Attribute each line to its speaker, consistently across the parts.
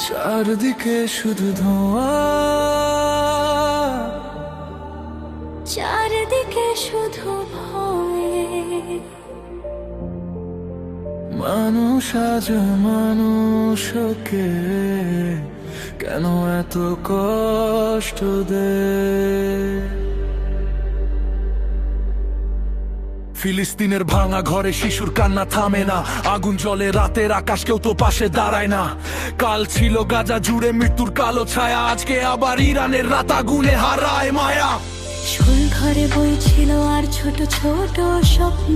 Speaker 1: চারদিকে শুধু ধোঁয়া,
Speaker 2: চারদিকে শুধু ভয়।
Speaker 1: মানুষ আজ মানুষকে কেন এত কষ্ট দেয়? ফিলিস্তিনের ভাঙা ঘরে শিশুর কান্না থামে না, আগুন জ্বলে রাতের আকাশ, কেউ তো পাশে দাঁড়ায় না। কাল ছিল গাজা জুড়ে মৃত্যুর কালো ছায়া, আজকে আবার ইরানের রাত আগুনে হারায় মায়া।
Speaker 2: স্কুল ঘরে বই ছিল আর ছোট ছোট স্বপ্ন,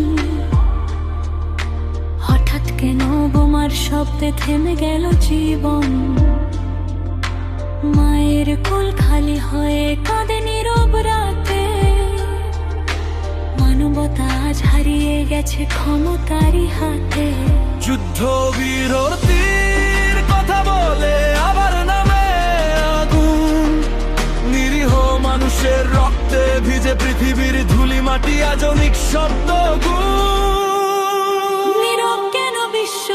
Speaker 2: হঠাৎ কেন বোমার শব্দে থেমে গেল জীবন। মায়ের কোল খালি হয়ে কাঁদে নীরব রাতে, মানবতা আজ হারিয়ে গেছে ক্ষমতারই হাতে।
Speaker 1: যুদ্ধ বিরতির কথা বলে আবার নামে আগুন, নিরীহ মানুষের রক্তে ভিজে পৃথিবীর ধুলি মাটি আজ নিঃশব্দ গুণ।
Speaker 2: নীরব কেন বিশ্ব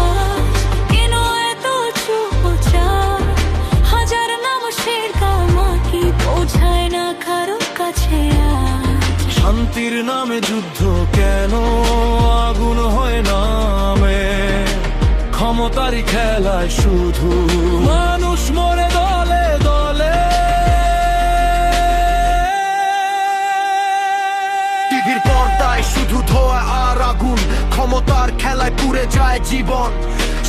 Speaker 2: আজ, কেন এত চুপচাপ? হাজার নাম শের কামা কি পৌঁছায় না কারো কাছে আজ।
Speaker 1: শান্তির নামে যুদ্ধ কেন, আগুন হয় নামে ক্ষমতারই খেলায় শুধু মানুষ মরে দলে দলে। টিভির পর্দায় শুধু ধোঁয়া আর আগুন, ক্ষমতার খেলায় পুড়ে যায় জীবন।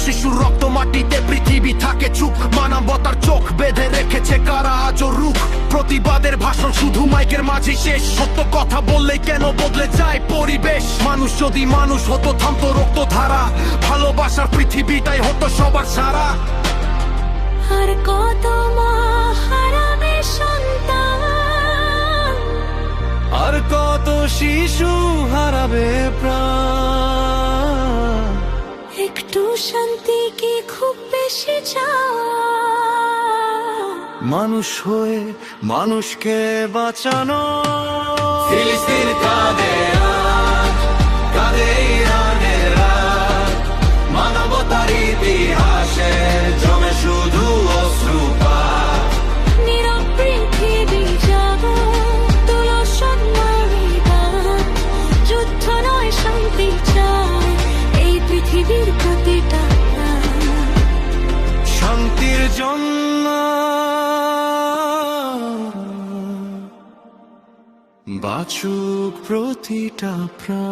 Speaker 1: শিশুর রক্ত মাটিতে, পৃথিবী থাকে চুপ, মানবতার চোখ বেঁধে রেখেছে কারা আজও রুখ। প্রতিবাদের ভাষণ শুধু মাইকের মাঝে শেষ, সত্য কথা বললেই কেন বদলে যায় পরিবেশ। মানুষ যদি মানুষ হতো থামতো রক্ত ধারা, ভালোবাসার পৃথিবীটাই হতো সবার সারা।
Speaker 2: আর কত মা হারাবে সন্তান,
Speaker 1: আর কত শিশু হারাবে প্রাণ।
Speaker 2: একটু শান্তি কি খুব বেশি চাওয়া?
Speaker 1: মানুষ হয়ে মানুষকে বাঁচানো। ফিলিস্তিন কাঁদে আজ, কাঁদে ইরানের রাত, মানবতার ইতিহাসে জমে শুধু অশ্রুপাত।
Speaker 2: নীরব পৃথিবী জাগো, তুলো সম্মানী গান। যুদ্ধ নয় শান্তি চায় এই পৃথিবীর প্রতিটা প্রাণ।
Speaker 1: শান্তির জন্য বাঁচুক প্রতিটা প্রাণ।